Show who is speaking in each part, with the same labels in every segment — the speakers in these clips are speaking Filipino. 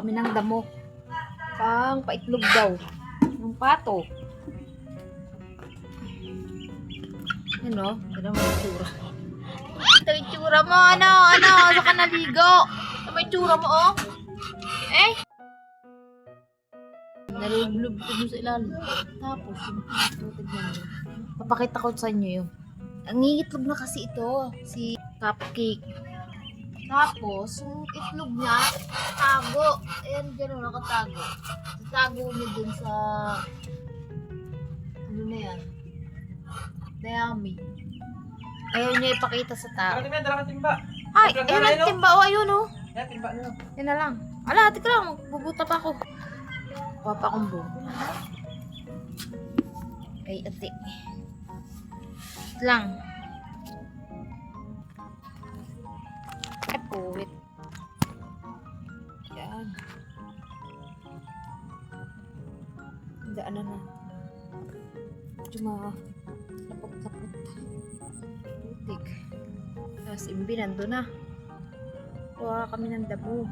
Speaker 1: Kami ng damo. Pang paitlog daw. Ng pato. Ano? Ano mo itsura? Ito itsura mo. Ano? Sa ka naligo? Ito may itsura mo, oh. Eh? Nalulub ko dun sa ilalim. Tapos, yung pato, tignan mo. Papakita ko sa inyo yun. Ang iitlog na kasi ito. Si Cupcake. Tapos, yung itlog niya, tago. Ayan, gano'n nakatago. Tago niya dun sa... Ano na yan? Dayami. Ayaw niya ipakita sa tao.
Speaker 2: Dala ka timba.
Speaker 1: Ay, ayun ang timba. O, ayun o.
Speaker 2: Yan, timba nyo.
Speaker 1: Yan na lang. Ala, tika lang. Bubuta pa ako. Papa akong buo. Ay, ate. Lang. Ay, puwit. Yan. Daanan na. Cuma lapot-lapot. Putik. Tapos imbi nandun na. Kuha kami ng dabo.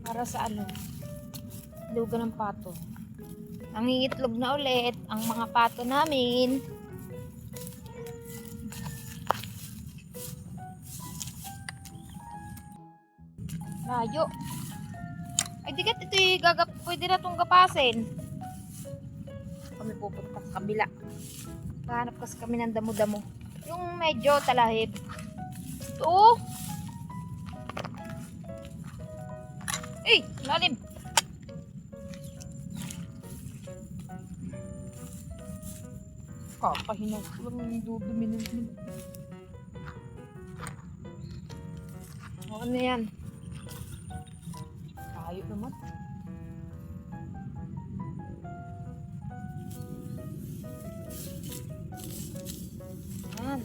Speaker 1: Para sa ano? Lugan ng pato. Nangingitlog na ulit ang mga pato namin. Layo. Ay, digat ito pwede na itong gapasin. Kami pupunta sa kabila. Kahanap kasi kami ng damo-damo. Yung medyo talahib. Ito. Eh, lalim. Kakahinog ko lang yung dudumi naman. Ano yan? Tayo naman. Yan.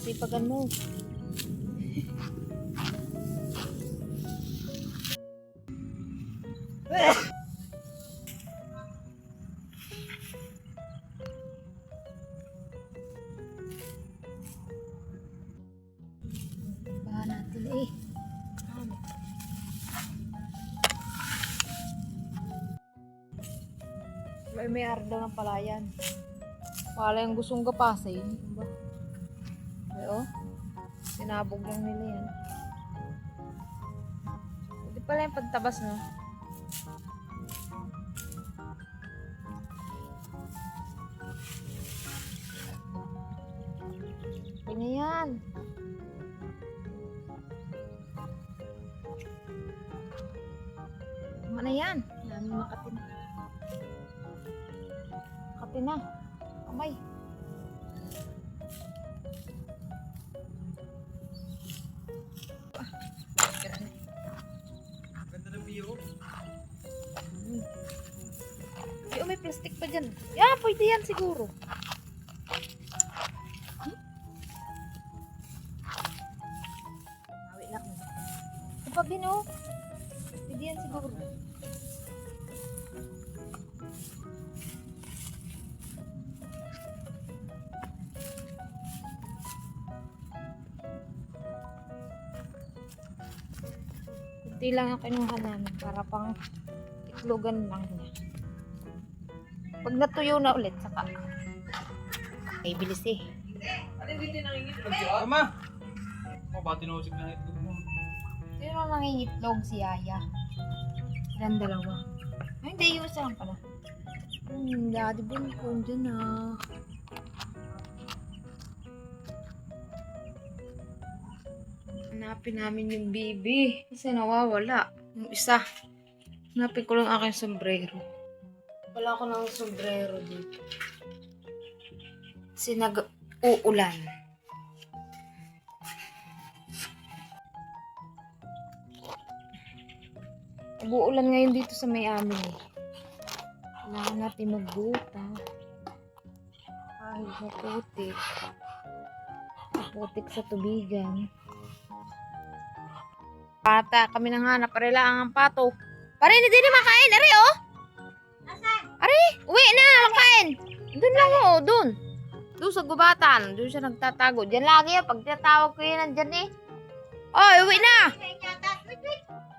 Speaker 1: Sipagan mo. Bahan natin eh. May arda ng palayan. Pala yung gustong gapasin. Diba? Ay, oh. Sinabog lang nila yan. Hindi pala yung pagtabas, no? Ano yan? Tama na yan. Namin makatin. Makatin na. Kamay.
Speaker 2: Ganda ng view.
Speaker 1: Ay, may plastic pa dyan. Yan, pwede yan siguro. Awi lang. Ito pa din, oh. Pwede yan siguro. Kunti lang yung kinuha namin para pang itlogan lang niya. Pag natuyo na ulit, saka ay bilis eh.
Speaker 2: Ano hindi nangingitlog siya? Mama! Oh, ba tinusig na itlog mo?
Speaker 1: Sino nangingitlog si Yaya? Ilan dalawa? Ay, hindi, yung isa lang pala. Daddy Bonbon dyan ah. Hanapin namin yung bibi. Kasi nawawala. Yung isa. Hanapin ko lang aking sombrero. Wala ko ng sombrero dito. Kasi nag-uulan. Nag-uulan ngayon dito sa may amin eh. Kailangan natin magbuta. Kahit maputik. Maputik sa tubigan. Pata kami nang hanap. Parela ang pato. Pare, hindi din makain. Ari, oh! doon sa gubatan. Doon siya nagtatago. Diyan lagi yan. Pag tinatawag ko yan, nandyan eh. Oy, uwi na!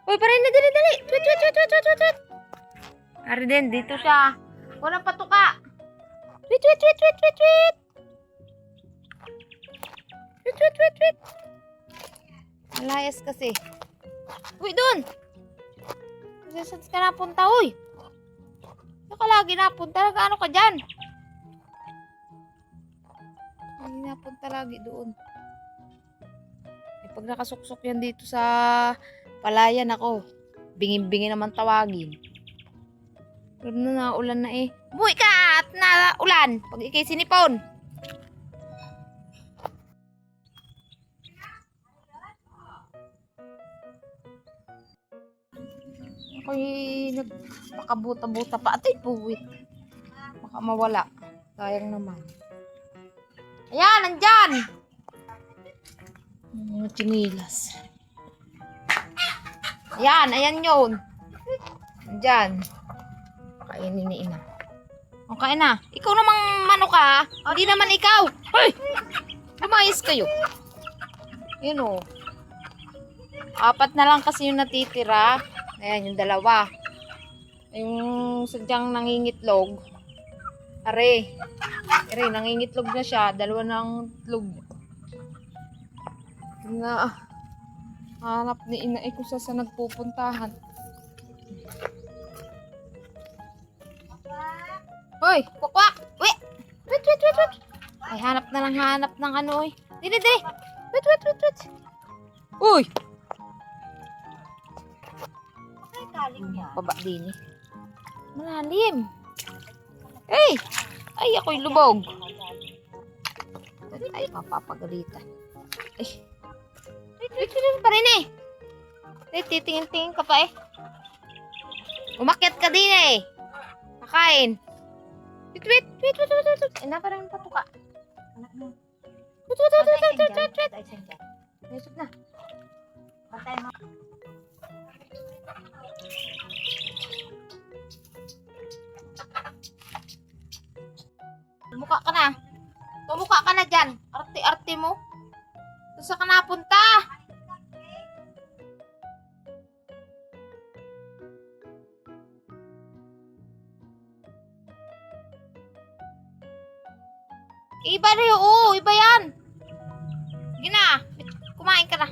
Speaker 1: Uy, parin na, dali, dali. Tweet, tweet, tweet, tweet, tweet, tweet. Ari din, dito siya. Walang patuka. Tweet, tweet, tweet, tweet, tweet, tweet. Tweet, tweet, tweet, tweet. Malayas kasi. Uy, doon. Saan ka napunta, uy? Saan ka lagi napunta? Nag-ano ka dyan? Lagi napunta lagi doon. Eh, pag nakasuksok yan dito sa palayan ako, bingin-bingin naman tawagin. Pero na ulan na eh. Umuwi ka at na ulan. Pag ikay sinipon. Ako'y nagpakabuta-buta pa. Atay puwit. Baka mawala. Sayang naman. Ayan, nandyan! Mga chinilas. Ayan, ayan yun. Nandyan. Kainin ni ina. O, kain na. Ikaw namang mano ka, hindi naman ikaw. Hey! Lumayas kayo. Yun o. 4 na lang kasi yung natitira. Ayan, yung 2. Yung sadyang nangingitlog. Are. Nangingitlog na siya. 2 ng itlog. Na, hanap ni ina kung sa nagpupuntahan. Hoy, kukwak! Wait! Wait, wait, wait, wait! Ay, hanap ng ano eh. Dili, dili! Wait, wait, wait, wait! Uy! Baba din eh. Malalim. Hey! Ay, ako'y lubog. Ay, mapapagalitan. Ay. Wait, pa rin eh. Ay, titingin-tingin ka pa eh. Umakyat ka din eh. Kakain. Wait, wait, wait, wait, wait, wait. Ay, na parang patuka. Wait, wait, wait, wait, wait, wait, wait. Nasip na. Patay mo. Tumukha ka na. Tumukha ka na dyan. Arte-arte mo. Saan ka napunta? Iba na yun. Oo, iba yan. Sige na. Kumain ka na.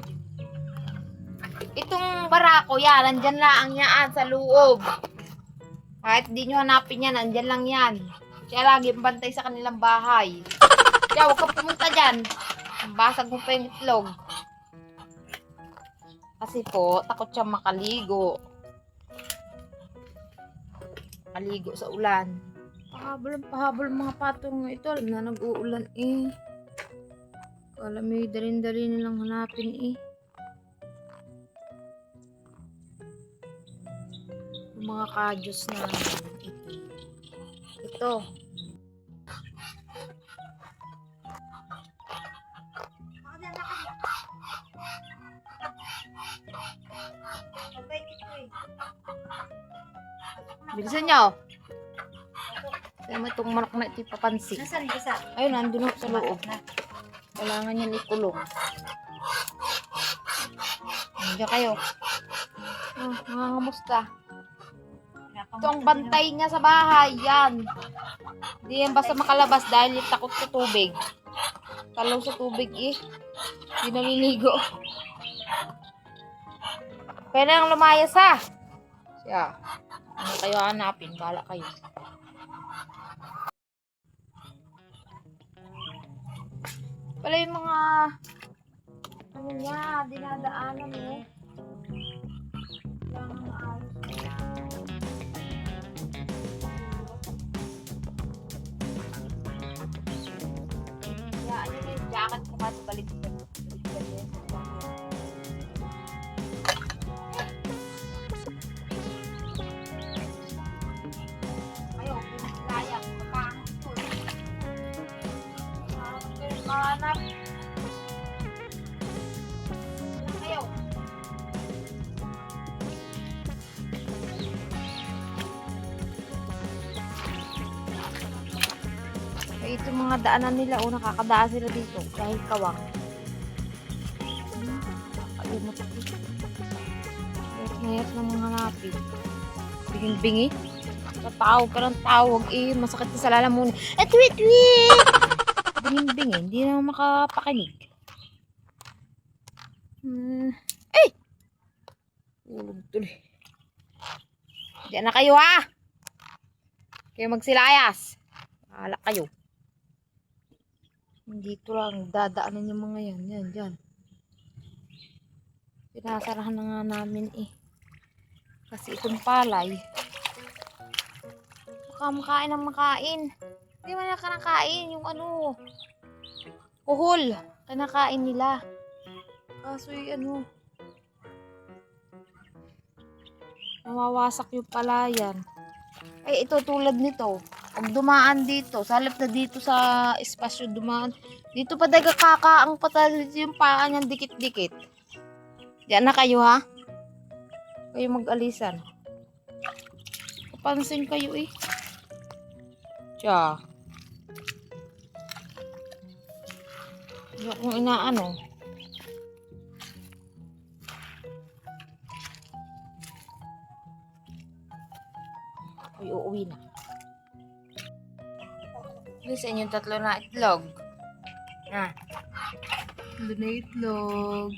Speaker 1: Itong barako yan. Nandyan lang yan sa loob. Kahit di nyo hanapin yan. Nandyan lang yan. Siya lagi bantay sa kanilang bahay. Kaya huwag ka pumunta dyan. Basag mo pa yung itlog. Kasi po, takot siya makaligo. Makaligo sa ulan. Pahabol mga patong ito. Alam na nag-uulan eh. Kala may dalin-dali nilang hanapin eh. Yung mga kadyos na ito. Ito. Bilisan nyo. Kaya mo itong manok na ito ipapansin.
Speaker 3: Nasaan isa?
Speaker 1: Ayun, nandun sa loob. Kailangan yan ikulong. Nandiyan kayo. Oh, nangangamusta. Ito ang bantay niya sa bahay. Yan. Hindi yan basta makalabas dahil takot sa tubig. Talaw sa tubig eh. Hindi naliligo. Kaya nang lumayas ha. Siya. Ano kayo hanapin? Bala kayo. Pala yung mga ano niya, dinadaanan eh. Kailangan maayos. Kaya ano yung jacket ko kasi balik yan. Hanap. Ayaw. Ito mga daanan nila, nakakadaan sila dito dahil kawang. Nakalimot ko. Mayat ng mga napin. Bingin-bingi. Tatawag ka ng tawag masakit ka sa lalamunin. Tweet! Bingin-bingi, hindi na makapakinig. Ay! Ulog tuloy. Diyan na kayo ha! Kayo magsilayas. Bahala kayo. Dito lang, dadaanan yung mga yan. Yan, dyan. Pinasarahan na nga namin Kasi itong palay, baka makain ng makain. Hindi man na kanakain yung kuhol. Kanakain nila. Kaso nawawasak yung palayan. Ay, ito tulad nito. Pag dumaan dito, sa halip na dito sa espasyo dumaan, dito pa daga kakaang patalit yung paa niyan dikit-dikit. Diyan na kayo ha? Kayo mag-alisan. Kapansin kayo Tiya. Hindi akong inaano. Ay, uuwi na. Sa inyong tatlo na itlog. Tatlo na itlog.